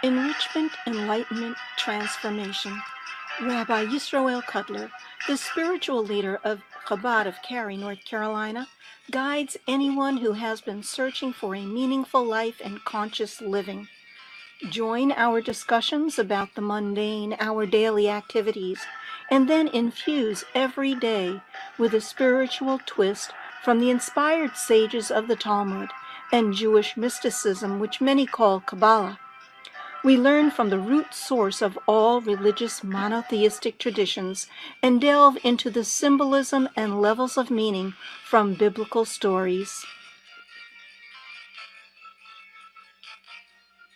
Enrichment, Enlightenment, Transformation. Rabbi Yisroel Cutler, the spiritual leader of Chabad of Cary, North Carolina, guides anyone who has been searching for a meaningful life and conscious living. Join our discussions about the mundane, our daily activities, and then infuse every day with a spiritual twist from the inspired sages of the Talmud and Jewish mysticism, which many call Kabbalah. We learn from the root source of all religious monotheistic traditions and delve into the symbolism and levels of meaning from biblical stories.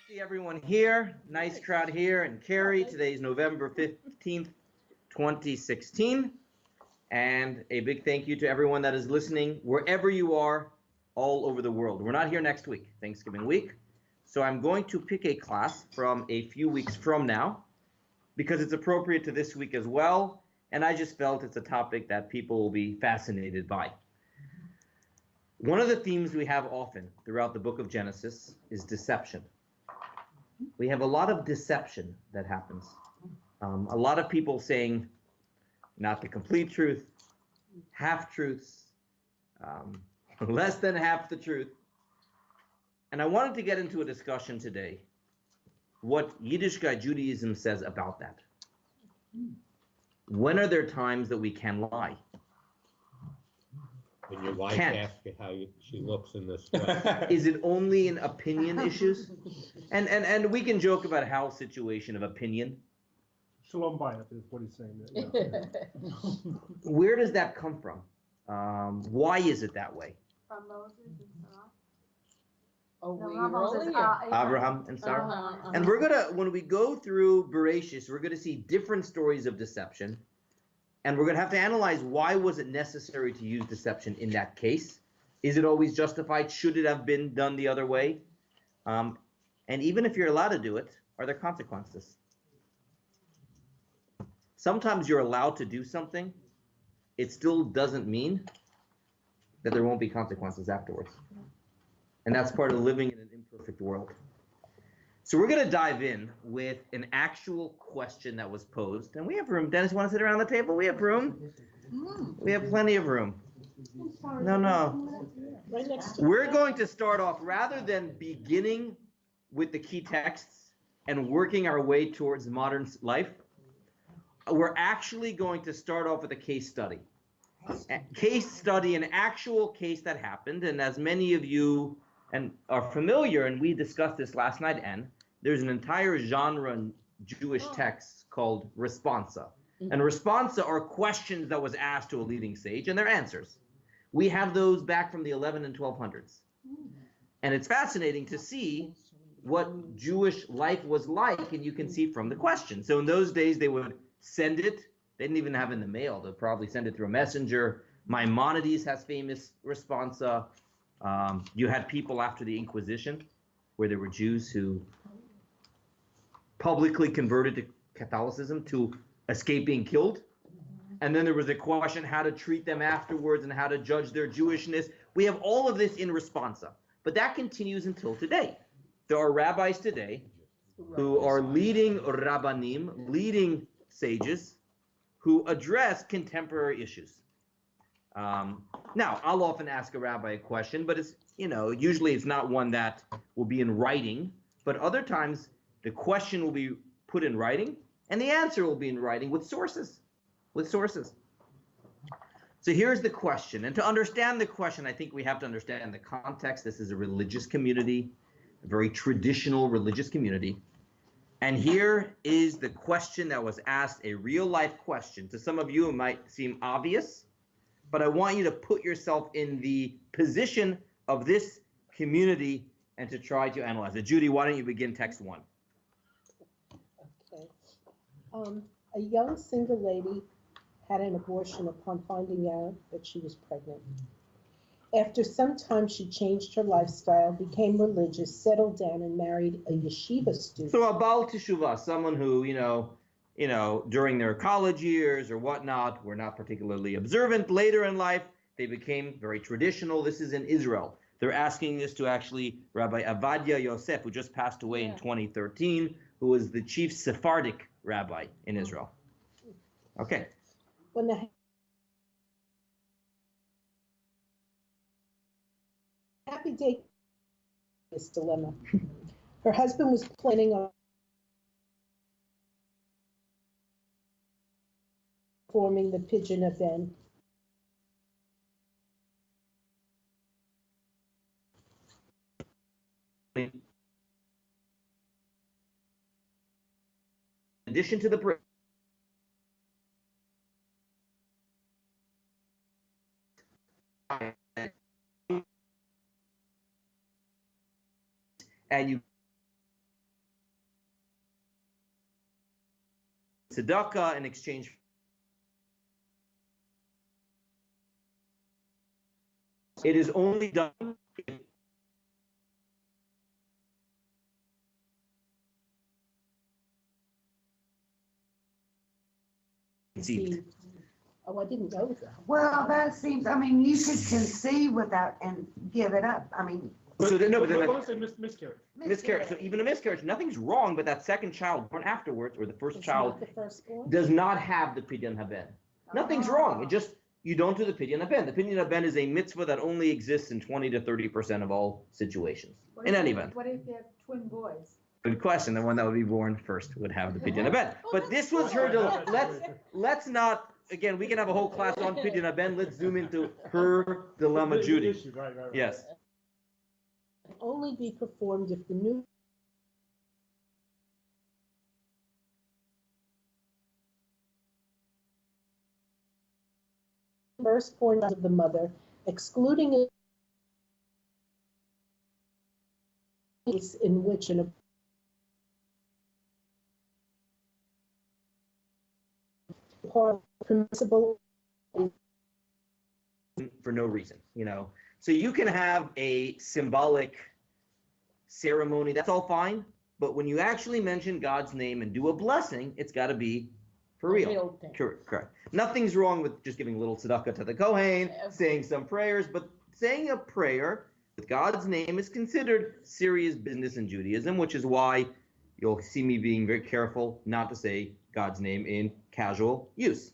See everyone here. Nice crowd here in Cary. Today is November 15th, 2016. And a big thank you to everyone that is listening wherever you are all over the world. We're not here next week, Thanksgiving week. So I'm going to pick a class from a few weeks from now because it's appropriate to this week as well. And I just felt it's a topic that people will be fascinated by. One of the themes we have often throughout the book of Genesis is deception. We have a lot of deception that happens. A lot of people saying not the complete truth, half-truths, less than half the truth. And I wanted to get into a discussion today what Yiddishkeit Judaism says about that. When are there times that we can lie? When your wife asks you how she looks in this way. Is it only in opinion issues? And we can joke about Hal's situation of opinion. Shalom Bayit is what he's saying. Yeah. Where does that come from? Why is it that way? From Moses and Sarah. Oh, No, we not Moses, earlier. Abraham and Sarah. Uh-huh. And we're gonna, when we go through Bereshis, we're gonna see different stories of deception, and we're gonna have to analyze why was it necessary to use deception in that case? Is it always justified? Should it have been done the other way? And even if you're allowed to do it, are there consequences? Sometimes you're allowed to do something, it still doesn't mean that there won't be consequences afterwards. And that's part of living in an imperfect world. So we're going to dive in with an actual question that was posed. And we have room. Dennis, you want to sit around the table? We have room. We have plenty of room. No. Right next to We're going to start off, rather than beginning with the key texts and working our way towards modern life, we're actually going to start off with a case study. An actual case that happened. And as many of you are familiar, and we discussed this last night, there's an entire genre in Jewish texts called responsa. And responsa are questions that was asked to a leading sage and their answers. We have those back from the 11 and 1200s. And it's fascinating to see what Jewish life was like, and you can see from the question. So in those days, they would send it. They didn't even have it in the mail. They'll probably send it through a messenger. Maimonides has famous responsa. You had people after the Inquisition, where there were Jews who publicly converted to Catholicism to escape being killed. And then there was a question how to treat them afterwards and how to judge their Jewishness. We have all of this in responsa. But that continues until today. There are rabbis today who are leading rabbanim, leading sages, who address contemporary issues. Now, I'll often ask a rabbi a question, but it's, usually it's not one that will be in writing, but other times the question will be put in writing and the answer will be in writing with sources. So here's the question. And to understand the question, I think we have to understand the context. This is a religious community, a very traditional religious community. And here is the question that was asked, a real life question. To some of you, it might seem obvious, but I want you to put yourself in the position of this community and to try to analyze it. Judy, why don't you begin text 1? Okay. A young single lady had an abortion upon finding out that she was pregnant. After some time, she changed her lifestyle, became religious, settled down, and married a yeshiva student. So a Baal Teshuvah, someone who, during their college years or whatnot, were not particularly observant. Later in life, they became very traditional. This is in Israel. They're asking this to actually Rabbi Avadia Yosef, who just passed away in Yeah. 2013, who was the chief Sephardic rabbi in Israel. Okay. When the happy day this dilemma. Her husband was planning on forming the Pigeon event. In addition to the and you tzedakah in exchange. It is only done conceived. Oh, I didn't know that. Well, that seems, I mean, you could conceive without and give it up. I mean, So then, no, but then What was it, miscarriage? miscarriage. So even a miscarriage, nothing's wrong, but that second child born afterwards, or the first It's child, not the firstborn? does not have the pidyon haben. Nothing's wrong. It just, you don't do the pidyon haben. The pidyon haben is a mitzvah that only exists in 20 to 30% of all situations. In any event. What if you have twin boys? Good question. The one that would be born first would have the pidyon haben. But this was her dilemma. Let's not, again, we can have a whole class on pidyon haben. Let's zoom into her dilemma, The Judy. issue, right. Yes. Only be performed if the new firstborn of the mother, excluding a case in which an permissible For no reason, you know. So you can have a symbolic ceremony, that's all fine. But when you actually mention God's name and do a blessing, it's got to be for real. thing. Correct. Nothing's wrong with just giving a little tzedakah to the Kohen, Yeah. saying some prayers, but saying a prayer with God's name is considered serious business in Judaism, which is why you'll see me being very careful not to say God's name in casual use.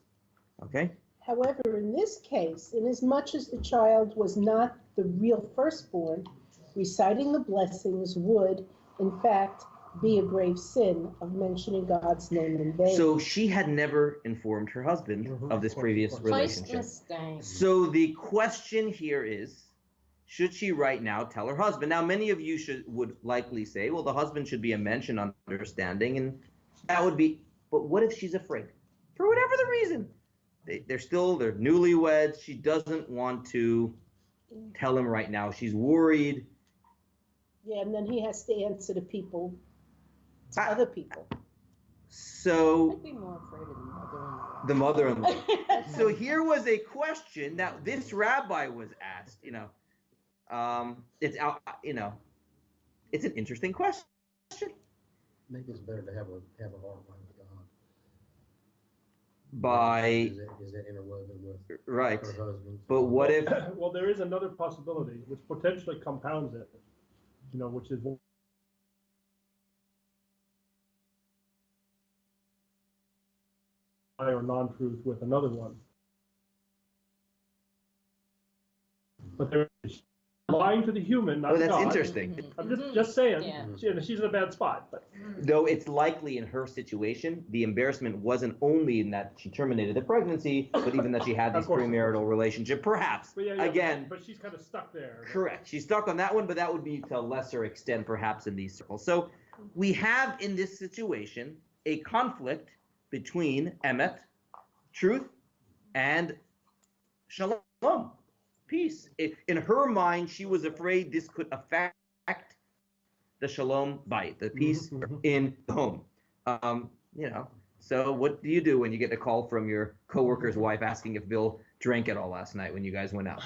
Okay? However, in this case, inasmuch as the child was not the real firstborn, reciting the blessings would, in fact, be a grave sin of mentioning God's name in vain. So she had never informed her husband of this previous relationship. Mistake. So the question here is, should she right now tell her husband? Now, many of you would likely say, well, the husband should be a mention on understanding, and that would be, but what if she's afraid? For whatever the reason. They're newlyweds. She doesn't want to tell him right now. She's worried. Yeah, and then he has to answer to people, to Ah. other people. So I'd be more afraid of the mother-in-law. the So here was a question that this rabbi was asked. It's out. It's an interesting question. Maybe it's better to have a heart like God. By Is it interwoven with right. her husband? But what if? Well, there is another possibility which potentially compounds it, which is lie or non-truth with another one. But there is lying to the human, not Oh, that's God. interesting. I'm just saying, Yeah. she's in a bad spot. But Though it's likely in her situation, the embarrassment wasn't only in that she terminated the pregnancy, but even that she had this Of course. premarital relationship. Perhaps. but yeah, Again, but she's kind of stuck there. correct. She's stuck on that one, but that would be to a lesser extent, perhaps, in these circles. So we have in this situation a conflict between emet, truth, and shalom, peace. In her mind, she was afraid this could affect the shalom bayit, the peace Mhm. in the home. So what do you do when you get a call from your coworker's wife asking if Bill drank it all last night when you guys went out?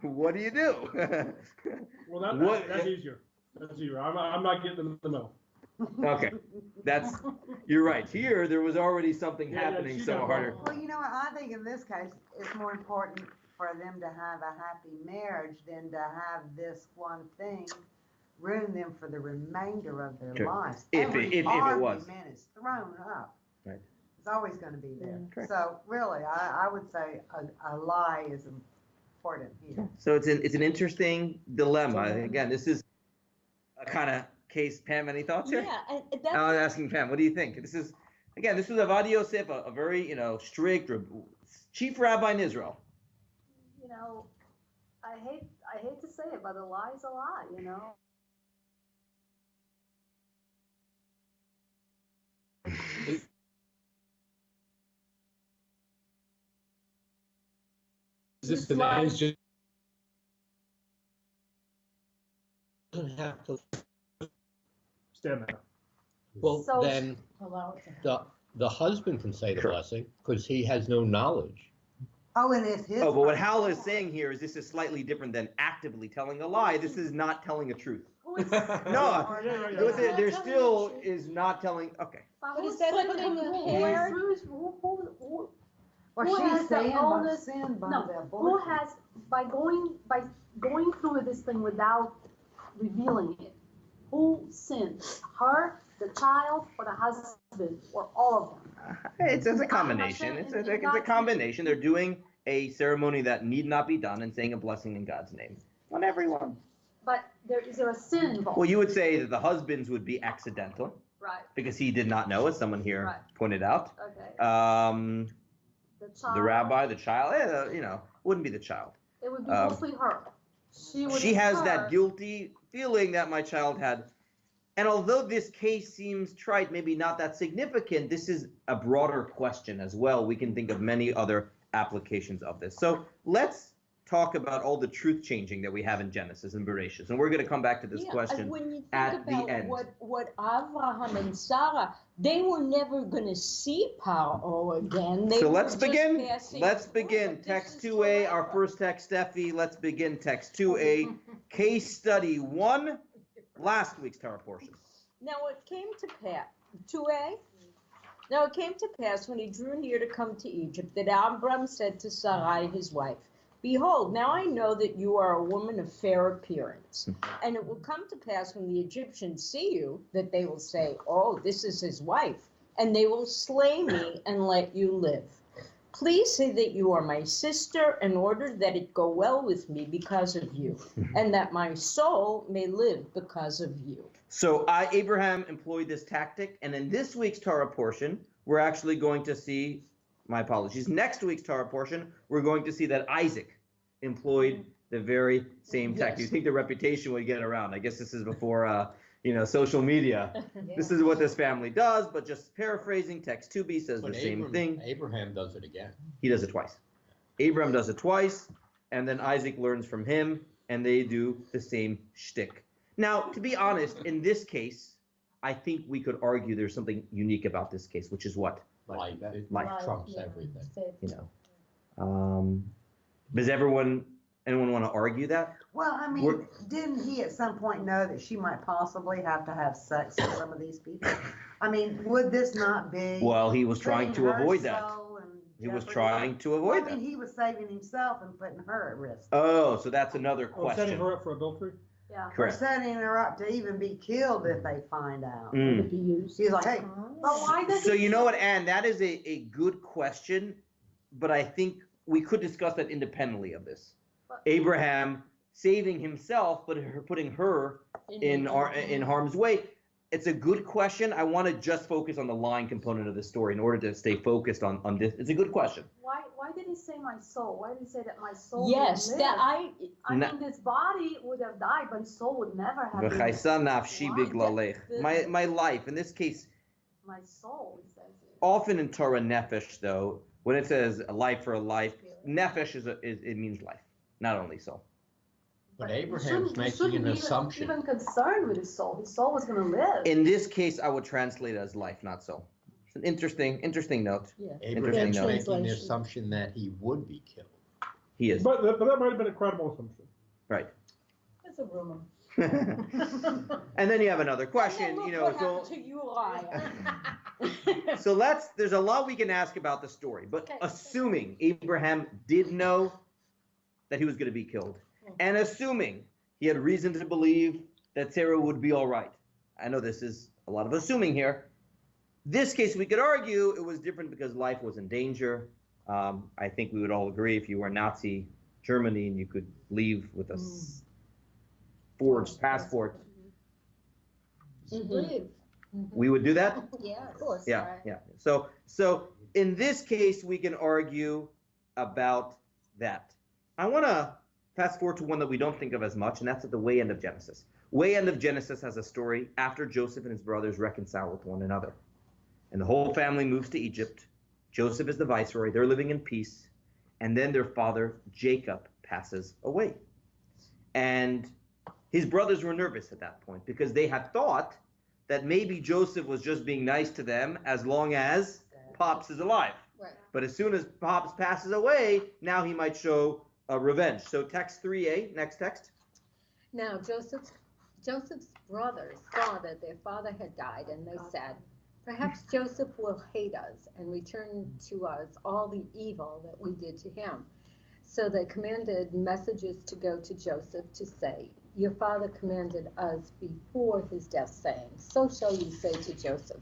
What do you do? Well, What- that's easier. That's easier. I'm not getting in the middle. Okay, you're right. Here, there was already something Yeah, yeah, happening, she so got harder. wrong. Well, you know what, I think in this case, it's more important for them to have a happy marriage than to have this one thing ruin them for the remainder of their Sure. lives. If Every it was. argument is thrown up. Right. It's always gonna be there. Correct. So really, I would say a lie is important here. So it's an interesting dilemma. Again, this is a kind of case. Pam, any thoughts here? Yeah, and I that's was asking Pam, what do you think? This is Avad Yosef, a very, strict chief rabbi in Israel. You know, I hate to say it, but a lie is a lie, you know? Is this It's an like- age? Doesn't have to. Stand there. Well, So- then Allow it to happen. the husband can say the Sure. blessing because he has no knowledge. Oh, and it's his. Oh, but what fault. Hal is saying here is this is slightly different than actively telling a lie. This is not telling a truth. Who is, No, Yeah, yeah, yeah. there still is not telling. Okay. but But who's is that putting putting who- a who- hair- who- Well, who she's has the saying by onus- sin by no, the who abortion. has, by going through this thing without revealing it, who sinned? Her, the child, or the husband, or all of them? It's a combination. It's a combination. They're doing a ceremony that need not be done and saying a blessing in God's name. Not everyone. But is there a sin involved? Well, you would say that the husband's would be accidental Right, because he did not know, as someone here Right. pointed out. okay. The The child. rabbi, the child, wouldn't be the child. It would be um, mostly her. She has her. that guilty feeling that my child had. And although this case seems trite, maybe not that significant, this is a broader question as well. We can think of many other applications of this. So let's talk about all the truth changing that we have in Genesis and Bereshit. And we're going to come back to this yeah, question. and when you think at the about end. what Abraham and Sarah, they were never going to see Paro again. They So were let's just begin. passing Let's through. begin. This Text is 2A, our forever. first text, Steffi. Let's begin text 2A, case study 1, last week's Torah portion. Now it came to pass, 2A? Now it came to pass when he drew near to come to Egypt that Abram said to Sarai his wife, Behold, now I know that you are a woman of fair appearance. And it will come to pass when the Egyptians see you that they will say, Oh, this is his wife. And they will slay me and let you live. Please say that you are my sister in order that it go well with me because of you, and that my soul may live because of you. So Abraham employed this tactic, and in this week's Torah portion, we're actually going to see, my apologies, next week's Torah portion, we're going to see that Isaac employed the very same tactic. You think the reputation would get around? I guess this is before, social media. This is what this family does, but just paraphrasing, text 2b says But the same thing. Abraham does it again. He does it twice. Abraham does it twice, and then Isaac learns from him, and they do the same shtick. Now, to be honest, in this case, I think we could argue there's something unique about this case, which is what? Life, it Life. trumps Yeah. everything. Does anyone want to argue that? Well, I mean, We're- didn't he at some point know that she might possibly have to have sex with some of these people? I mean, would this not be? Well, he was trying putting to her avoid that. soul in He was jeopardy? trying to Well, avoid I mean, that. he was saving himself and putting her at risk. Oh, so that's another Oh, setting question. her up for adultery? Yeah. Or Correct. setting her up to even be killed if they find out. Mm. To be used. She's like, hey, But why does So he you know what, Anne, that is a good question, but I think we could discuss that independently of this. But- Abraham saving himself, but putting her in harm's way. It's a good question. I want to just focus on the lying component of the story in order to stay focused on this. It's a good question. Why did he say my soul? Why did he say that my soul Yes, would that live? I Na- mean, this body would have died, but his soul would never have been. V'chaisa nafshi Why? biglalech. My life, in this case, My soul, he says. often in Torah nefesh, though, when it says a life for a life, nefesh it means life, not only soul. But he Abraham's shouldn't making an even- assumption. Even concerned with his soul. His soul was going to live. In this case, I would translate it as life, not soul. It's an interesting note. Abraham's Interesting making the translation. assumption that he would be killed. He is. But that might have been a credible assumption. Right. It's a rumor. And then you have another question, And then you look know, what so happened to you, liar. so there's a lot we can ask about the story, but Okay. assuming Abraham did know that he was going to be killed, and assuming he had reason to believe that Sarah would be all right. I know this is a lot of assuming here. This case, we could argue it was different because life was in danger. I think we would all agree if you were Nazi Germany and you could leave with a forged passport, Mhm. we would do that. Yeah, of course. Yeah, yeah. So in this case, we can argue about that. I want to fast forward to one that we don't think of as much, and that's at the way end of Genesis. Way end of Genesis has a story after Joseph and his brothers reconcile with one another. And the whole family moves to Egypt. Joseph is the viceroy. They're living in peace. And then their father, Jacob, passes away. And his brothers were nervous at that point because they had thought that maybe Joseph was just being nice to them as long as Pops is alive. Right. But as soon as Pops passes away, now he might show revenge. So text 3a, next text. Now Joseph's brothers saw that their father had died, and they said, "Perhaps Joseph will hate us and return to us all the evil that we did to him." So they commanded messengers to go to Joseph to say, "Your father commanded us before his death, saying, so shall you say to Joseph,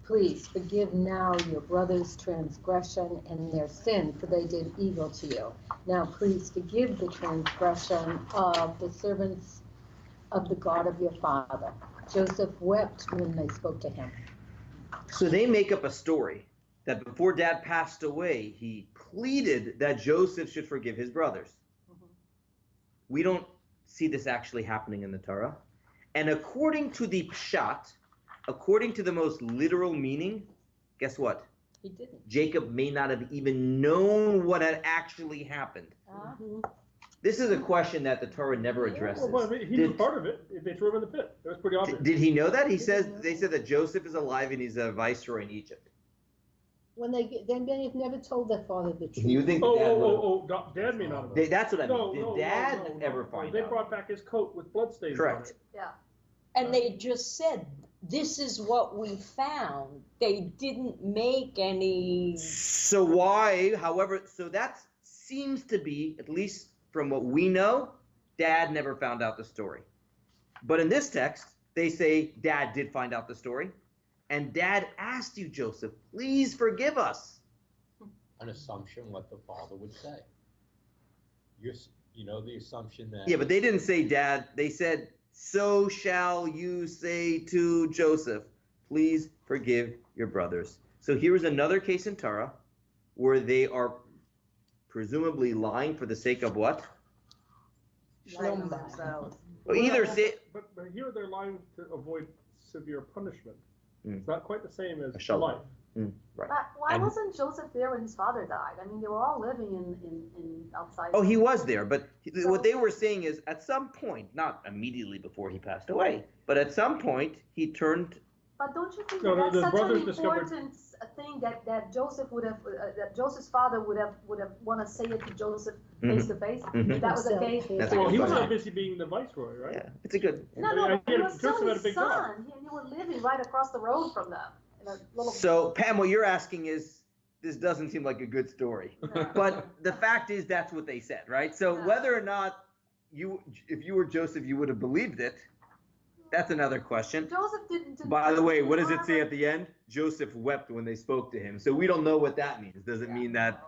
please forgive now your brother's transgression and their sin, for they did evil to you. Now please forgive the transgression of the servants of the God of your father." Joseph wept when they spoke to him. So they make up a story that before Dad passed away, he pleaded that Joseph should forgive his brothers. We don't see this actually happening in the Torah. And according to the Pshat, according to the most literal meaning, guess what? He didn't. Jacob may not have even known what had actually happened. This is a question that the Torah never addresses. Well, I mean, he was part of it. They threw him in the pit. It was pretty obvious. Did he know that? They said that Joseph is alive and he's a viceroy in Egypt. When they've never told their father the truth. You think Dad would Dad may not have. That's what I mean. No, Did no, Dad no, no, ever no. find They out? brought back his coat with bloodstains on Correct. it. Yeah. And they just said, this is what we found. They didn't make any. So why, however, so that seems to be, at least from what we know, Dad never found out the story. But in this text, they say Dad did find out the story. And Dad asked you, Joseph, please forgive us. An assumption what the father would say. You know the assumption that. Yeah, but they didn't say Dad. They said, so shall you say to Joseph, please forgive your brothers. So here's another case in Torah where they are presumably lying for the sake of what? Blaming themselves. Well, either say, But here they're lying to avoid severe punishment. Mm. It's not quite the same as A shalom. life. right. But why And- wasn't Joseph there when his father died? I mean, they were all living in outside. Oh, he was there, but what they were saying is at some point, not immediately before he passed away, but at some point he turned. But don't you think No, that the that's such an brothers discovered- important thing that Joseph would have, that Joseph's father would have want to say it to Joseph face to face? Mhm. If that was the case. That's a Well, good he was question. so busy being the viceroy, right? Yeah, it's a good. No, I no, mean, but he I was get it. still Joseph had a his big job. son. He were living right across the road from them in a little. So Pam, what you're asking is, this doesn't seem like a good story, but the fact is that's what they said, right? So Yeah. whether or not if you were Joseph, you would have believed it. That's another question. Joseph didn't. By the way, what does it say at the end? Joseph wept when they spoke to him. So we don't know what that means. Does it mean that?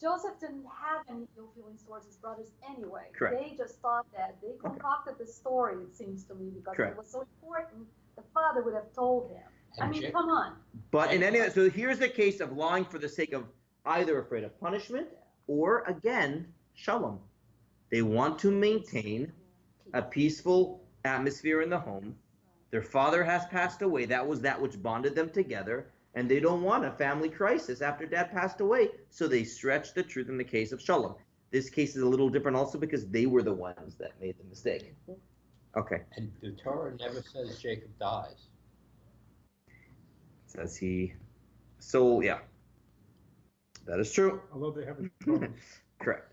Joseph didn't have any ill feelings towards his brothers anyway. Correct. They just thought that they concocted the story. It seems to me because Correct. it was so important. The father would have told him. I And mean, Jacob- come on. But in any, so here's the case of lying for the sake of either afraid of punishment or again, shalom. They want to maintain a peaceful atmosphere in the home. Their father has passed away. That was that which bonded them together. And they don't want a family crisis after Dad passed away. So they stretch the truth in the case of shalom. This case is a little different also because they were the ones that made the mistake. Okay. And the Torah never says Jacob dies. Says he. So, yeah. That is true. Although they haven't shown him. Correct.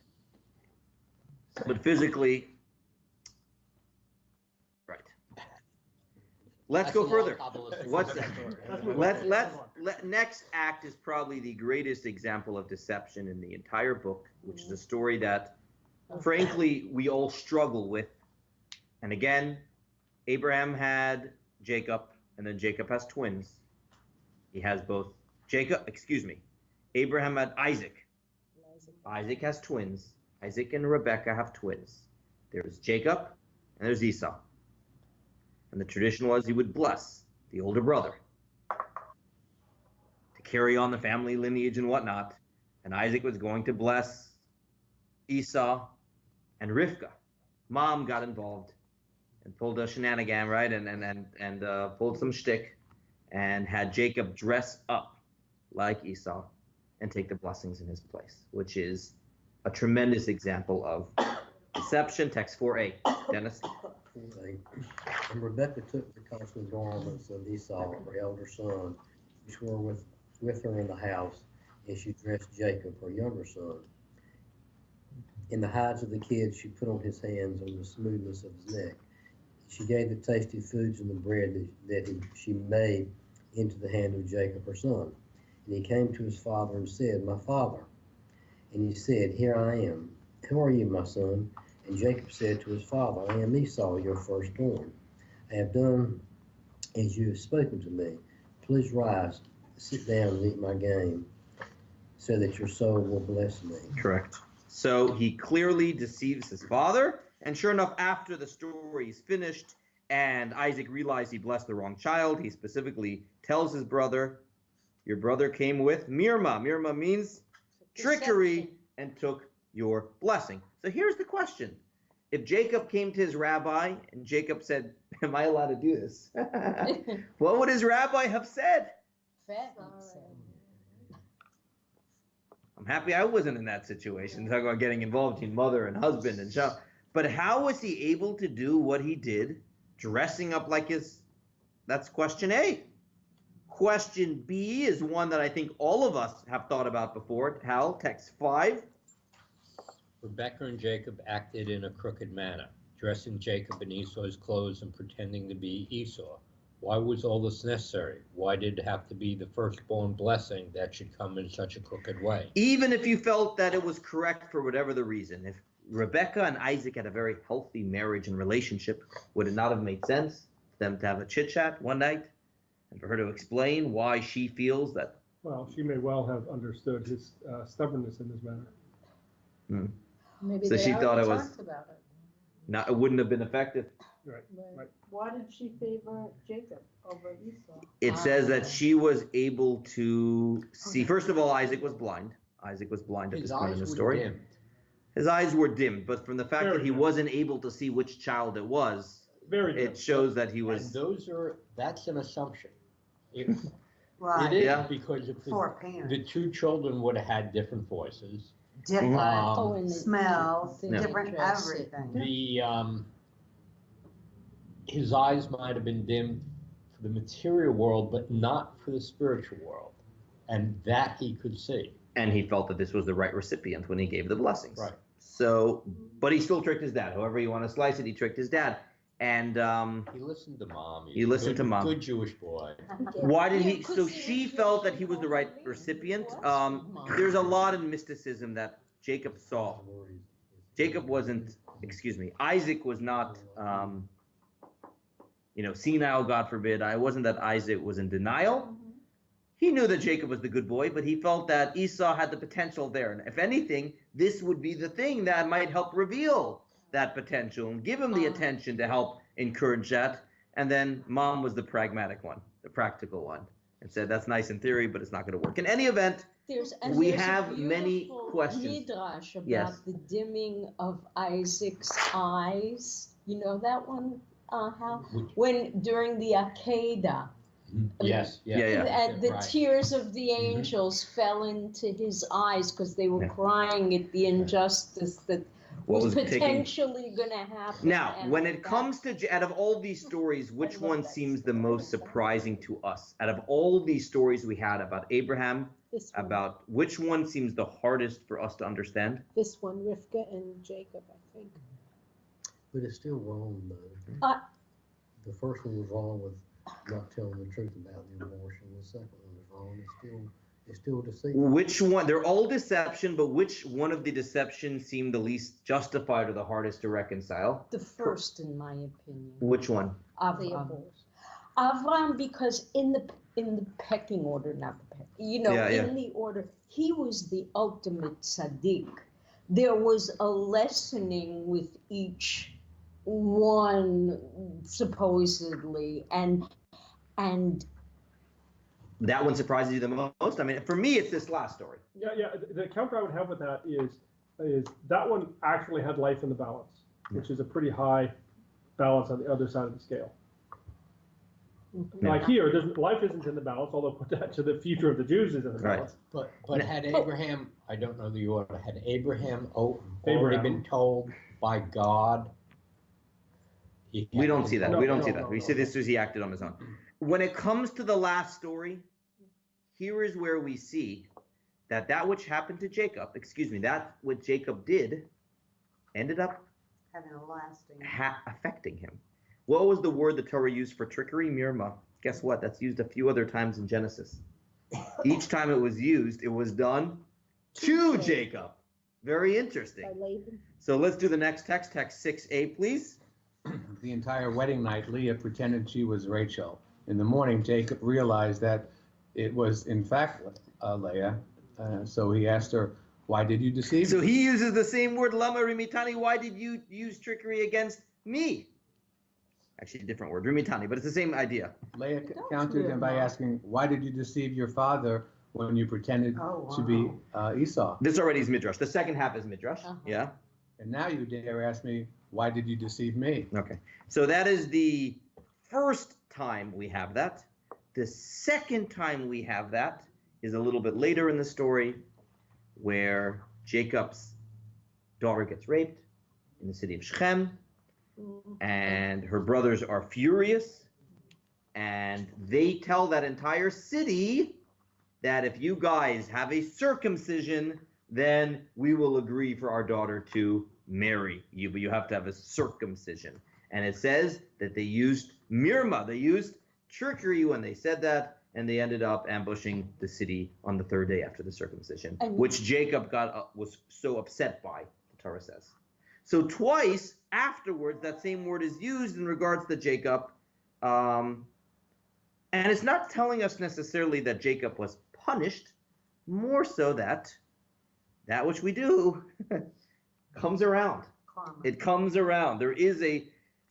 But physically, let's That's go a long further. Kabbalistic What's story. Let's move on. Next act is probably the greatest example of deception in the entire book, which is a story that, frankly, we all struggle with. And again, Abraham had Jacob, and then Jacob has twins. He has both Abraham had Isaac. Isaac has twins. Isaac and Rebekah have twins. There's Jacob and there's Esau. And the tradition was he would bless the older brother to carry on the family lineage and whatnot. And Isaac was going to bless Esau and Rivkah. Mom got involved and pulled a shenanigan, right? And pulled some shtick and had Jacob dress up like Esau and take the blessings in his place, which is a tremendous example of deception. Text 4a. Dennis? And Rebekah took the costly garments of Esau, her elder son, which were with her in the house, and she dressed Jacob, her younger son. In the hides of the kids, she put on his hands and the smoothness of his neck. She gave the tasty foods and the bread she made into the hand of Jacob, her son. And he came to his father and said, "My father." And he said, "Here I am. Who are you, my son?" And Jacob said to his father, "I am Esau, your firstborn. I have done as you have spoken to me. Please rise, sit down and eat my game, so that your soul will bless me." Correct. So he clearly deceives his father. And sure enough, after the story is finished and Isaac realized he blessed the wrong child, he specifically tells his brother, "Your brother came with Mirma." Mirma means trickery and took your blessing. So here's the question. If Jacob came to his rabbi and Jacob said, "Am I allowed to do this?" What would his rabbi have said? I'm happy I wasn't in that situation. Talk about getting involved between mother and husband and child. But how was he able to do what he did, dressing up like his... That's question A. Question B is one that I think all of us have thought about before. Hal, text 5. Rebekah and Jacob acted in a crooked manner, dressing Jacob in Esau's clothes and pretending to be Esau. Why was all this necessary? Why did it have to be the firstborn blessing that should come in such a crooked way? Even if you felt that it was correct for whatever the reason, if Rebekah and Isaac had a very healthy marriage and relationship, would it not have made sense for them to have a chit-chat one night and for her to explain why she feels that... Well, she may well have understood his stubbornness in this matter. Maybe So they she thought already it was- talked about it. Not, it wouldn't have been effective. Right. Why did she favor Jacob over Esau? It says that she was able to see... First of all, Isaac was blind. Isaac was blind at His this point in eyes the were story. dimmed. His eyes were dimmed, but from the fact Very that he dimmed. wasn't able to see which child it was, Very good. it shows that he And was... that's an assumption. It Right. is, Yeah. because if For the parents. two children would have had different voices, Different Um, smells, Yeah. different everything. his eyes might have been dimmed for the material world, but not for the spiritual world, and that he could see. And he felt that this was the right recipient when he gave the blessings. Right. So, but he still tricked his dad. However you want to slice it, he tricked his dad. And He listened to mom. He listened to mom. Good Jewish boy. why did Yeah, he? 'cause So he she was felt really that he was the right recipient. Mom. There's a lot in mysticism that Jacob saw. Jacob wasn't. Excuse me. Isaac was not. Senile. God forbid. I wasn't that Isaac was in denial. He knew that Jacob was the good boy, but he felt that Esau had the potential there. And if anything, this would be the thing that might help reveal that potential and give him the attention to help encourage that. And then mom was the pragmatic one, the practical one, and said, that's nice in theory, but it's not going to work. In any event, There's We a have many beautiful questions. Midrash about Yes. the dimming of Isaac's eyes. You know that one, Hal? When during the Akedah, Yes. Yeah. and the Right. tears of the angels fell into his eyes because they were Yeah. crying at the injustice that what was was taking... potentially going to happen. Now, and when it that- comes to, out of all these stories, which I love one that seems the story. most surprising to us? Out of all these stories we had about Abraham, This one, about which one seems the hardest for us to understand? this one, Rivka and Jacob, I think. But it's still wrong, though. Uh, The first one was wrong with not telling the truth about the abortion. The second one is wrong. It's still deceitful. Which one? They're all deception, but which one of the deceptions seemed the least justified or the hardest to reconcile? The first, in my opinion. Which one? Avram. Avram, because in the pecking order, not the peck, in the order, he was the ultimate tzaddik. There was a lessening with each one, supposedly, and that one surprises you the most? I mean, for me, it's this last story. Yeah. The counter I would have with that is that one actually had life in the balance, which is a pretty high balance on the other side of the scale. Like here, life isn't in the balance, although put that to the future of the Jews is in the balance. But had Abraham, I don't know the order, had Abraham already been told by God? We don't see that. We don't see that. We see this as he acted on his own. When it comes to the last story, here is where we see that which happened to Jacob, that what Jacob did, ended up Having a lasting. affecting him. What was the word the Torah used for trickery? Mirma. Guess what? That's used a few other times in Genesis. Each time it was used, it was done to Jacob. Very interesting. So let's do the next text 6a, please. The entire wedding night, Leah pretended she was Rachel. In the morning, Jacob realized that it was, in fact, Leah. So he asked her, why did you deceive me? So he uses the same word, Lama Rimitani. Why did you use trickery against me? Actually, a different word, Rimitani, but it's the same idea. Leah countered him by asking, why did you deceive your father when you pretended to be Esau? This already is Midrash. The second half is Midrash, yeah? And now you dare ask me, why did you deceive me? Okay, so that is the first time we have that. The second time we have that is a little bit later in the story where Jacob's daughter gets raped in the city of Shechem, and her brothers are furious, and they tell that entire city that if you guys have a circumcision, then we will agree for our daughter to marry you, but you have to have a circumcision. And it says that they used mirma, they used trickery when they said that, and they ended up ambushing the city on the third day after the circumcision, which Jacob was so upset by, the Torah says. So twice afterwards, that same word is used in regards to Jacob, and it's not telling us necessarily that Jacob was punished, more so that which we do comes around. Karma. It comes around. There is a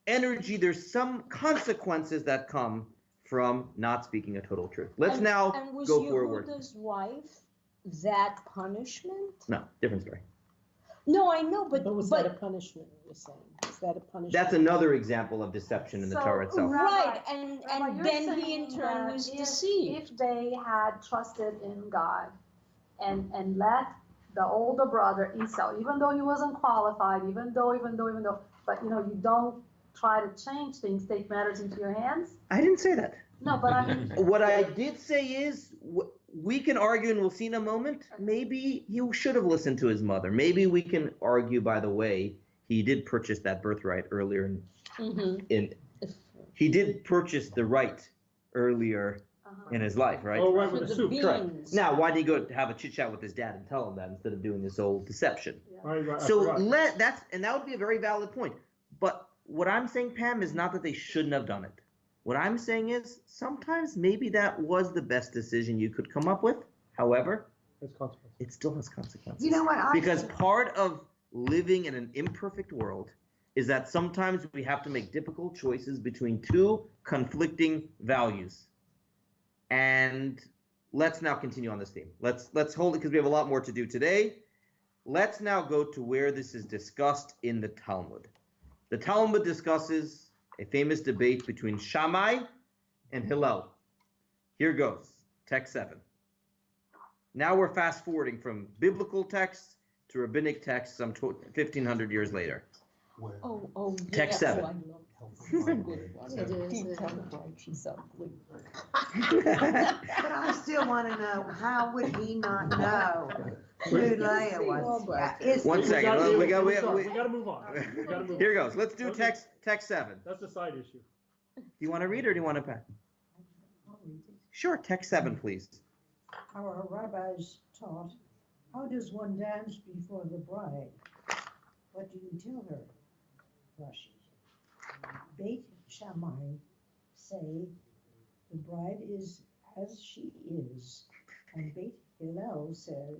energy, there's some consequences that come from not speaking a total truth. Let's now go forward. And was Yehuda's wife that punishment? No, different story. No, I know, but was that a punishment, you're saying? Is that a punishment? That's another example of deception in the Torah itself. Right, Rabbi, and you're then he saying in turn that was deceived. If they had trusted in God and let the older brother Esau, even though he wasn't qualified, even though, but you don't try to change things, take matters into your hands. I didn't say that. No, but I mean. What I did say is, we can argue, and we'll see in a moment, maybe he should have listened to his mother. Maybe we can argue, by the way, he did purchase that birthright earlier he did purchase the right earlier in his life, right? Oh, right, with the soup. Correct. Now, why did he go have a chit chat with his dad and tell him that instead of doing this whole deception? Yeah. Right, So that would be a very valid point. But what I'm saying, Pam, is not that they shouldn't have done it. What I'm saying is sometimes maybe that was the best decision you could come up with. However, it still has consequences. You know what? Because part of living in an imperfect world is that sometimes we have to make difficult choices between two conflicting values. And let's now continue on this theme. Let's hold it because we have a lot more to do today. Let's now go to where this is discussed in the Talmud. The Talmud discusses a famous debate between Shammai and Hillel. Here goes, text 7. Now we're fast forwarding from biblical texts to rabbinic texts some 1,500 years later. Text 7. But I still want to know, how would he not know who Leah was? One second. We got to move on. Here goes. Let's do text 7. That's a side issue. Do you want to read or do you want to pass? Sure, text 7, please. Our rabbis taught, how does one dance before the bride? What do you tell her? Rashi. Beit Shammai say the bride is as she is, and Beit Hillel say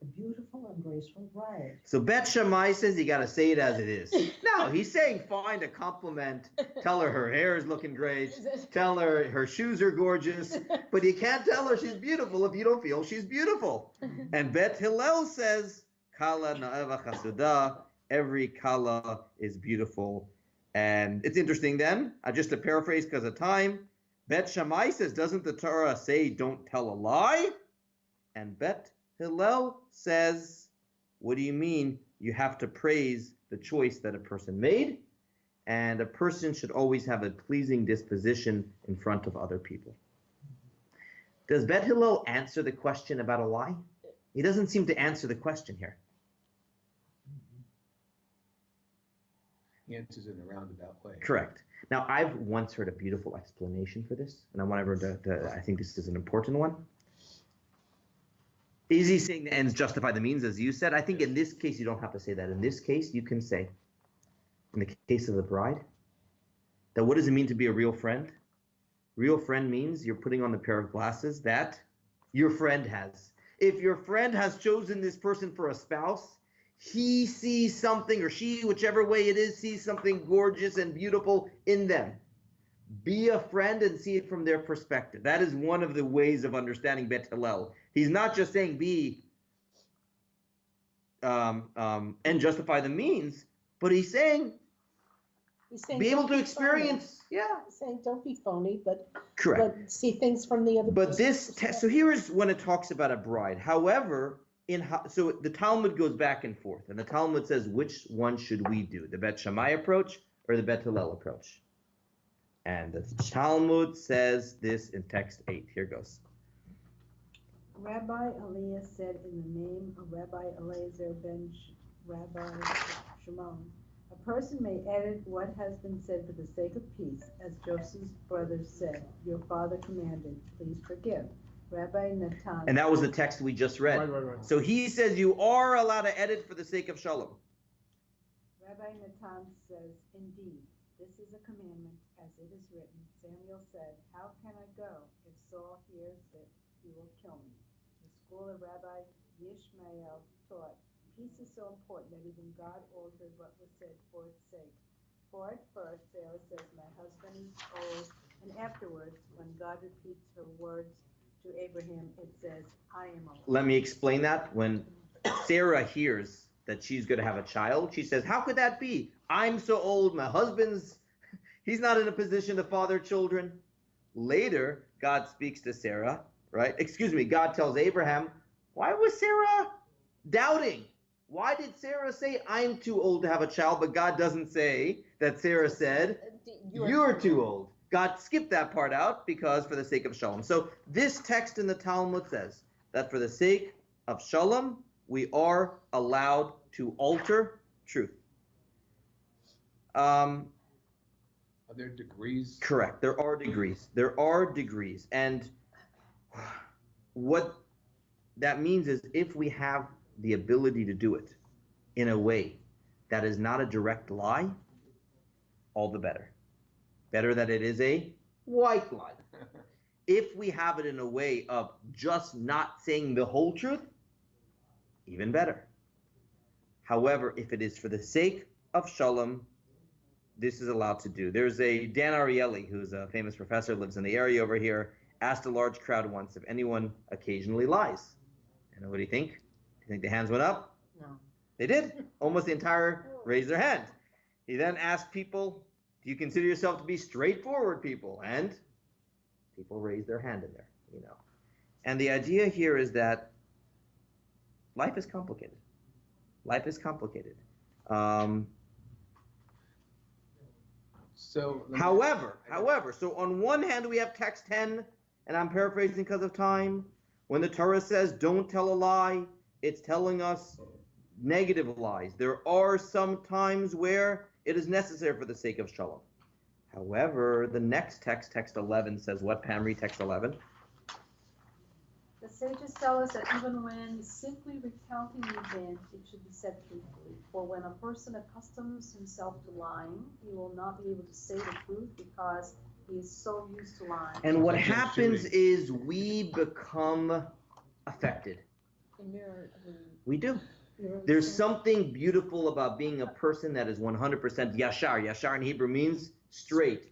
a beautiful and graceful bride. So Bet Shammai says you got to say it as it is. No, he's saying find a compliment. Tell her hair is looking great. Tell her her shoes are gorgeous. But you can't tell her she's beautiful if you don't feel she's beautiful. And Bet Hillel says, Kala na'eva chasuda, every kala is beautiful. And it's interesting then, just to paraphrase because of time, Bet Shammai says, doesn't the Torah say don't tell a lie? And Bet Hillel says, what do you mean? You have to praise the choice that a person made, and a person should always have a pleasing disposition in front of other people. Does Bet Hillel answer the question about a lie? He doesn't seem to answer the question here. He answers in a roundabout way. Correct. Now, I've once heard a beautiful explanation for this, and I want everyone to I think this is an important one. Is he saying the ends justify the means, as you said? I think in this case, you don't have to say that. In this case, you can say, in the case of the bride, that what does it mean to be a real friend? Real friend means you're putting on the pair of glasses that your friend has. If your friend has chosen this person for a spouse, he sees something, or she, whichever way it is, sees something gorgeous and beautiful in them. Be a friend and see it from their perspective. That is one of the ways of understanding Bet Hillel. He's not just saying be and justify the means, but he's saying be able to experience. Yeah. He's saying don't be phony, but Correct. but see things from the other. But this, so here is when it talks about a bride. However, so the Talmud goes back and forth, and the Talmud says, which one should we do, the Bet Shammai approach or the Bet Hillel approach? And the Talmud says this in text 8. Here goes. Rabbi Elias said in the name of Rabbi Eliezer ben Rabbi Shimon, a person may edit what has been said for the sake of peace, as Joseph's brothers said, your father commanded, please forgive. Rabbi Natan. And that was the text we just read. Right. So he says you are allowed to edit for the sake of shalom. Rabbi Natan says, indeed, this is a commandment, as it is written. Samuel said, how can I go? If Saul hears it, he will kill me. The school of Rabbi Yishmael taught, peace is so important that even God altered what was said for its sake. For at first, Sarah says, my husband is old, and afterwards, when God repeats her words to Abraham, it says, I am old. Let me explain that. When Sarah hears that she's going to have a child, she says, how could that be? I'm so old, my husband's, he's not in a position to father children. Later, God speaks to Sarah, right? God tells Abraham, why was Sarah doubting? Why did Sarah say, I'm too old to have a child, but God doesn't say that Sarah said, you're too old. God skipped that part out because for the sake of shalom. So this text in the Talmud says that for the sake of shalom, we are allowed to alter truth. Are there degrees? Correct. There are degrees. There are degrees. And what that means is if we have the ability to do it in a way that is not a direct lie, all the better. Better that it is a white lie. If we have it in a way of just not saying the whole truth, even better. However, if it is for the sake of shalom, this is allowed to do. There's a Dan Ariely, who's a famous professor, lives in the area over here, asked a large crowd once if anyone occasionally lies. And what do you think? Do you think the hands went up? No. They did. Almost the entire raised their hand. He then asked people, do you consider yourself to be straightforward people? And people raised their hand in there, And the idea here is that life is complicated. Life is complicated. However, so on one hand we have text 10, and I'm paraphrasing because of time. When the Torah says don't tell a lie, it's telling us negative lies. There are some times where it is necessary for the sake of shalom. However, the next text, text 11, says what? Pam, read text 11. The sages tell us that even when simply recounting an event, it should be said truthfully. For when a person accustoms himself to lying, he will not be able to say the truth because he is so used to lying. And what happens is we become affected. We do. There's something beautiful about being a person that is 100% yashar. Yashar in Hebrew means straight.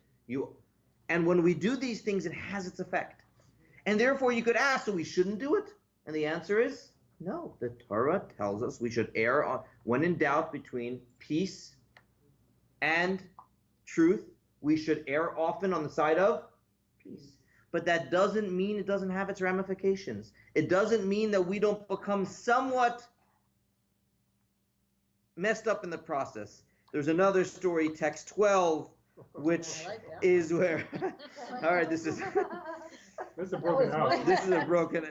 And when we do these things, it has its effect. And therefore, you could ask, so we shouldn't do it? And the answer is no. The Torah tells us we should err when in doubt between peace and truth. We should err often on the side of peace. But that doesn't mean it doesn't have its ramifications. It doesn't mean that we don't become somewhat messed up in the process. There's another story, text 12, which is where, all right, this is a broken house. This is a broken,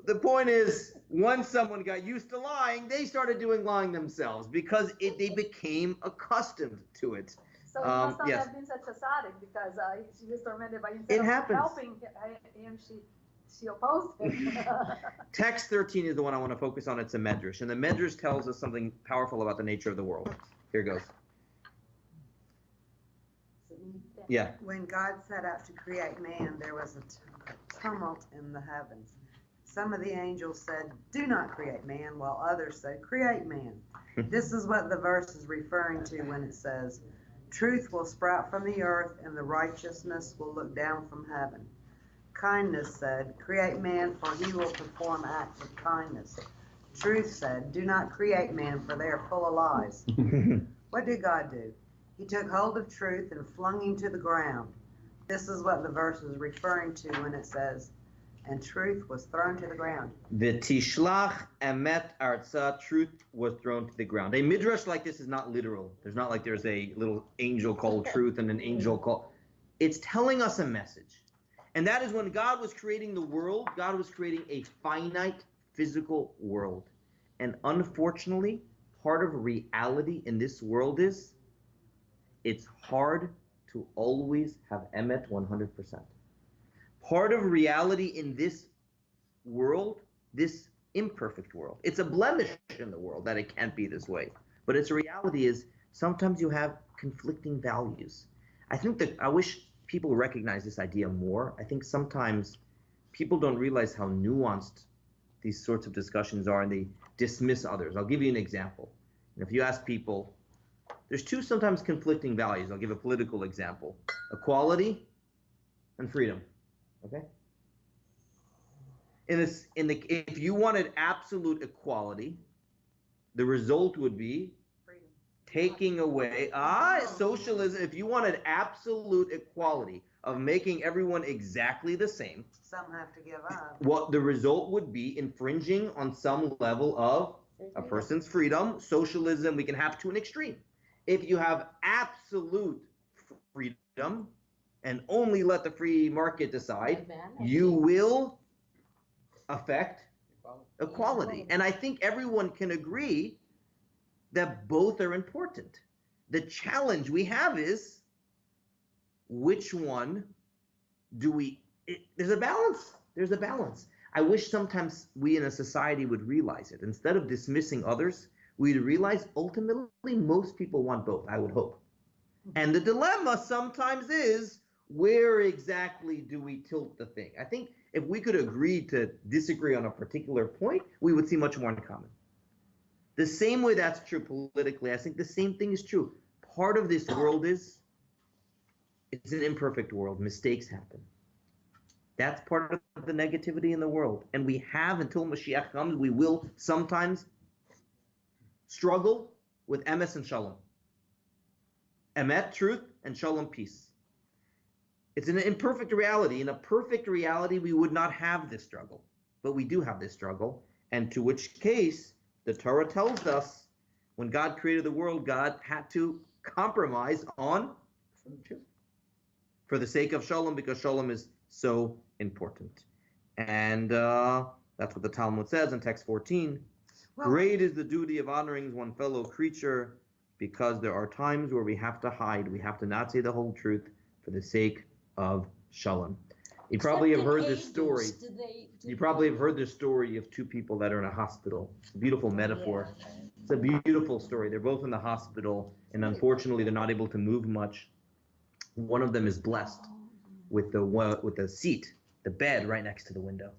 The point is, once someone got used to lying, they started doing lying themselves because they became accustomed to it. So he must not yes. have been such a tzaddik because she was tormented by It instead of happens. helping him, she opposed him. Text 13 is the one I want to focus on. It's a medrash. And the medrash tells us something powerful about the nature of the world. Here goes. Yeah. When God set out to create man, there was a tumult in the heavens. Some of the angels said, "Do not create man," while others said, "Create man." This is what the verse is referring to when it says, "Truth will sprout from the earth, and the righteousness will look down from heaven." Kindness said, "Create man, for he will perform acts of kindness." Truth said, "Do not create man, for they are full of lies." What did God do? He took hold of truth and flung him to the ground. This is what the verse is referring to when it says, "And truth was thrown to the ground." V'tishlach emet arza, truth was thrown to the ground. A midrash like this is not literal. There's not like there's a little angel called truth and an angel called. It's telling us a message. And that is when God was creating the world, God was creating a finite physical world. And unfortunately, part of reality in this world is it's hard to always have emet 100%. Part of reality in this world, this imperfect world, it's a blemish in the world that it can't be this way. But its reality is sometimes you have conflicting values. I wish people recognize this idea more. I think sometimes people don't realize how nuanced these sorts of discussions are and they dismiss others. I'll give you an example. And if you ask people, there's two sometimes conflicting values. I'll give a political example. Equality and freedom. Okay? If you wanted absolute equality, the result would be Freedom. Taking away socialism. If you wanted absolute equality of making everyone exactly the same, Some have to give up. what the result would be infringing on some level of a person's freedom. Socialism, we can have to an extreme. If you have absolute freedom and only let the free market decide, you will affect equality. And I think everyone can agree that both are important. The challenge we have is which one do we, there's a balance. There's a balance. I wish sometimes we in a society would realize it. Instead of dismissing others, we'd realize ultimately most people want both, I would hope. And the dilemma sometimes is, where exactly do we tilt the thing? I think if we could agree to disagree on a particular point, we would see much more in common. The same way that's true politically, I think the same thing is true. Part of this world is, it's an imperfect world. Mistakes happen. That's part of the negativity in the world. And we have, until Mashiach comes, we will sometimes struggle with emes and shalom. Emet, truth, and shalom, peace. It's an imperfect reality. In a perfect reality, we would not have this struggle. But we do have this struggle. And to which case, the Torah tells us, when God created the world, God had to compromise on truth for the sake of shalom, because shalom is so important. And that's what the Talmud says in text 14. Well, Great is the duty of honoring one fellow creature, because there are times where we have to hide. We have to not say the whole truth for the sake of shalom. You probably have heard this story. You probably have heard this story of two people that are in a hospital. It's a beautiful metaphor. It's a beautiful story. They're both in the hospital, and unfortunately, they're not able to move much. One of them is blessed with the seat, the bed right next to the window,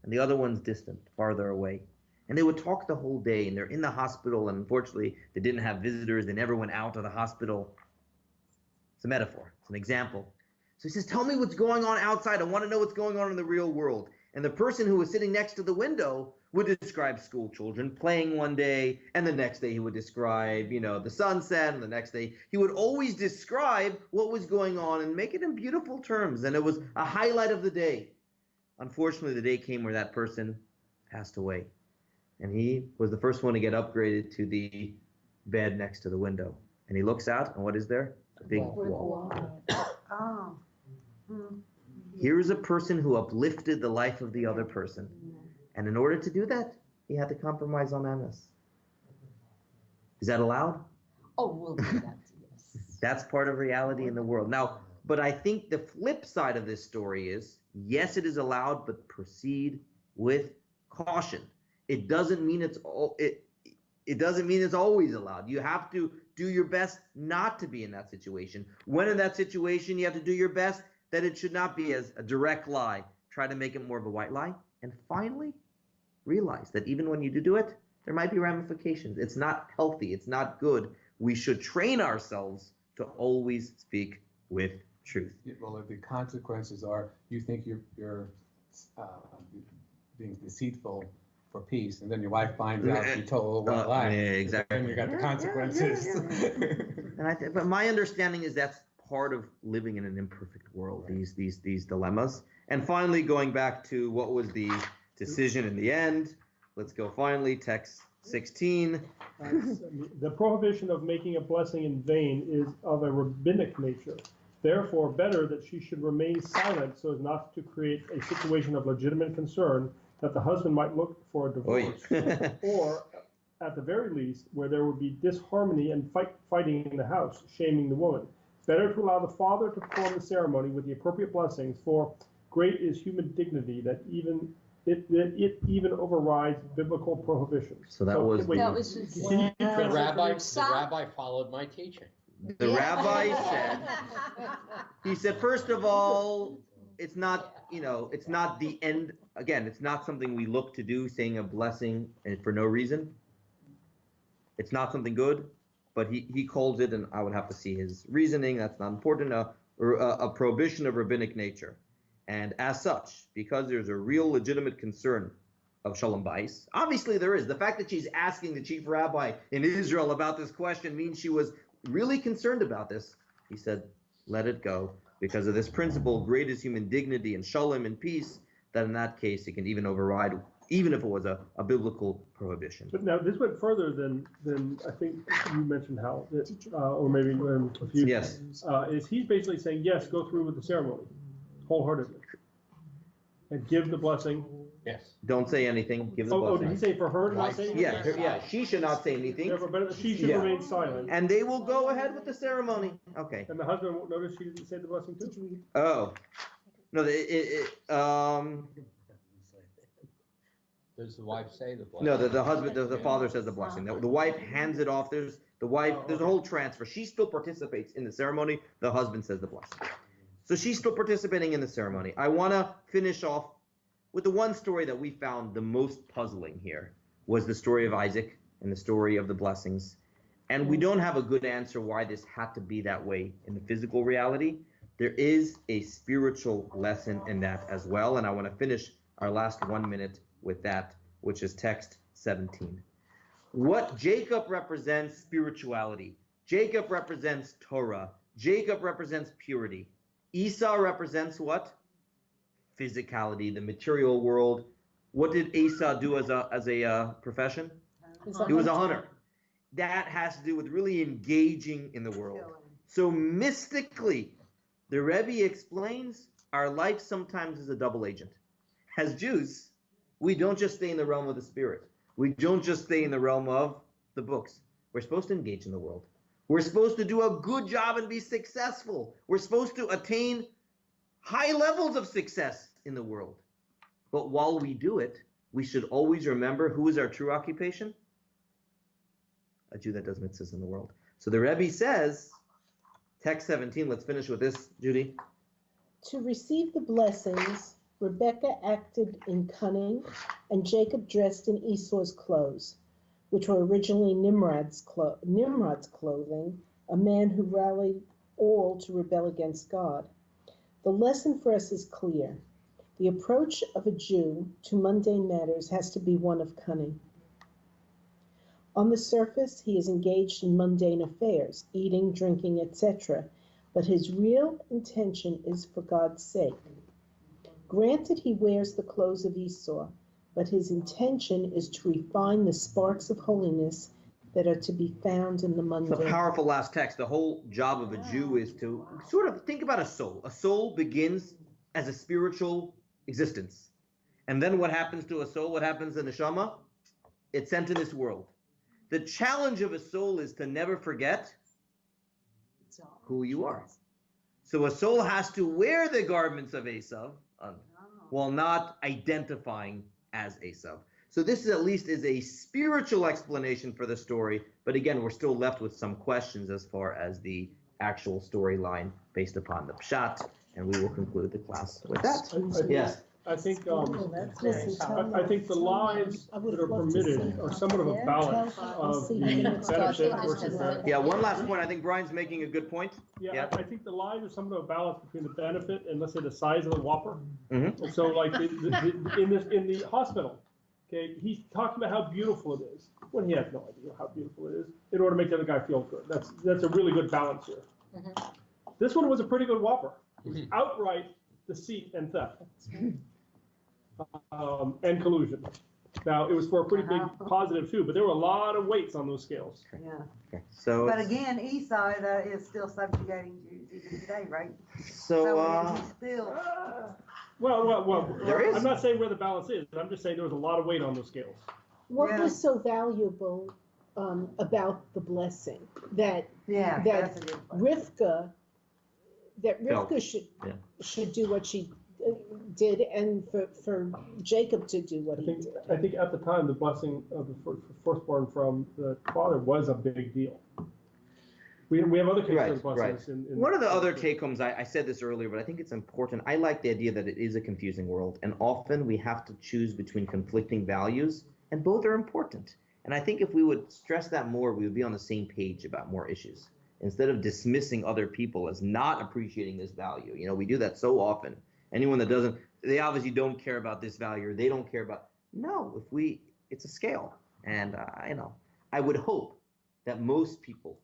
and the other one's distant, farther away. And they would talk the whole day, and they're in the hospital, and unfortunately, they didn't have visitors. They never went out of the hospital. It's a metaphor. It's an example. So he says, tell me what's going on outside. I want to know what's going on in the real world. And the person who was sitting next to the window would describe school children playing one day, and the next day he would describe, the sunset, and the next day he would always describe what was going on and make it in beautiful terms. And it was a highlight of the day. Unfortunately, the day came where that person passed away. And he was the first one to get upgraded to the bed next to the window. And he looks out, and what is there? A big wall. Oh. Here's a person who uplifted the life of the other person. And in order to do that, he had to compromise on Emes. Is that allowed? Oh, we'll do that, yes. That's part of reality in the world. Now, but I think the flip side of this story is, yes, it is allowed, but proceed with caution. It doesn't mean it doesn't mean it's always allowed. You have to do your best not to be in that situation. When in that situation, you have to do your best that it should not be as a direct lie. Try to make it more of a white lie. And finally, realize that even when you do it, there might be ramifications. It's not healthy. It's not good. We should train ourselves to always speak with truth. Well, the consequences are you think you're being deceitful for peace, and then your wife finds out you told a lie. Yeah, exactly. And you got the consequences. And but my understanding is that's part of living in an imperfect world. Right. These dilemmas. And finally, going back to what was the decision in the end. Let's go finally, text 16. The prohibition of making a blessing in vain is of a rabbinic nature. Therefore, better that she should remain silent so as not to create a situation of legitimate concern that the husband might look for a divorce, or at the very least, where there would be disharmony and fighting in the house, shaming the woman. Better to allow the father to perform the ceremony with the appropriate blessings, for great is human dignity that it even overrides biblical prohibitions. So that was the rabbi followed my teaching. The rabbi said, he said, first of all, it's not, it's not the end. Again, it's not something we look to do, saying a blessing and for no reason. It's not something good, but he calls it, and I would have to see his reasoning. That's not important. A prohibition of rabbinic nature. And as such, because there's a real legitimate concern of Shalom Bais, obviously there is. The fact that she's asking the chief rabbi in Israel about this question means she was really concerned about this. He said, let it go. Because of this principle, great is human dignity and shalom and peace, that in that case it can even override, even if it was a biblical prohibition. But now this went further than I think you mentioned, Hal, or maybe a few. Yes. Is he's basically saying, yes, go through with the ceremony, wholeheartedly, and give the blessing. Yes. Don't say anything. Give the blessing. Did he say for her to not say anything? Yeah. She should not say anything. But she should remain silent. And they will go ahead with the ceremony. Okay. And the husband won't notice she didn't say the blessing too. Oh, no. Does the wife say the blessing? No, the husband, the father says the blessing. The wife hands it off. There's a whole transfer. She still participates in the ceremony. The husband says the blessing. So she's still participating in the ceremony. I want to finish off with the one story that we found the most puzzling here was the story of Isaac and the story of the blessings. And we don't have a good answer why this had to be that way in the physical reality. There is a spiritual lesson in that as well. And I want to finish our last 1 minute with that, which is text 17. What Jacob represents spirituality. Jacob represents Torah. Jacob represents purity. Esau represents what? Physicality, the material world. What did Esau do as a profession? He was a hunter. That has to do with really engaging in the world. So mystically, the Rebbe explains our life sometimes is a double agent. As Jews, we don't just stay in the realm of the spirit. We don't just stay in the realm of the books. We're supposed to engage in the world. We're supposed to do a good job and be successful. We're supposed to attain high levels of success in the world. But while we do it, we should always remember who is our true occupation? A Jew that does mitzvahs in the world. So the Rebbe says, text 17, let's finish with this, Judy. To receive the blessings, Rebekah acted in cunning, and Jacob dressed in Esau's clothes, which were originally Nimrod's clothing, a man who rallied all to rebel against God. The lesson for us is clear. The approach of a Jew to mundane matters has to be one of cunning. On the surface, he is engaged in mundane affairs, eating, drinking, etc., but his real intention is for God's sake. Granted, he wears the clothes of Esau, but his intention is to refine the sparks of holiness that are to be found in the mundane. It's a powerful last text. The whole job of a Jew is to sort of think about a soul. A soul begins as a spiritual existence. And then what happens to a soul? What happens in the neshama? It's sent in this world. The challenge of a soul is to never forget who you are. So a soul has to wear the garments of Esav while not identifying as Esav. So this is at least is a spiritual explanation for the story, but again, we're still left with some questions as far as the actual storyline based upon the pshat, and we will conclude the class with that. Yes. I think the lives that are permitted are somewhat of a balance of the benefit versus the... Yeah, one last point. I think Brian's making a good point. Yeah. I think the lives are somewhat of a balance between the benefit and, let's say, the size of the whopper. Mm-hmm. And so, like, in the hospital, okay, he's talking about how beautiful it is, when he has no idea how beautiful it is, in order to make the other guy feel good. That's a really good balance here. Mm-hmm. This one was a pretty good whopper. It was outright deceit and theft. And collusion. Now, it was for a pretty big positive too, but there were a lot of weights on those scales. Yeah. Okay. So, But again, Esau is still subjugating Jews even today, right? He's so still. Well, There is. I'm not saying where the balance is. I'm just saying there was a lot of weight on those scales. What was so valuable about the blessing that That's a good point. Rivka should do what she did, and for Jacob to do what he did. I think at the time the blessing of the firstborn from the father was a big deal. We have other cases of blessings. Right. One of the other take-homes, I said this earlier, but I think it's important. I like the idea that it is a confusing world, and often we have to choose between conflicting values, and both are important. And I think if we would stress that more, we would be on the same page about more issues. Instead of dismissing other people as not appreciating this value. You know, we do that so often. Anyone that doesn't, they obviously don't care about this value, or they don't care about, no, it's a scale. And I would hope that most people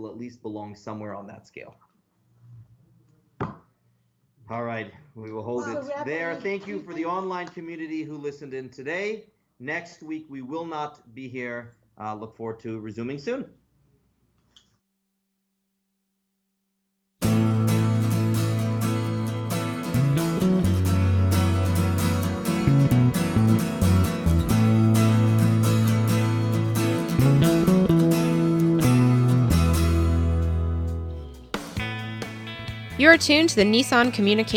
at least belong somewhere on that scale. All right, we will hold it there. Thank you for the online community who listened in today. Next week, we will not be here. Look forward to resuming soon. You are tuned to the Nissan Communications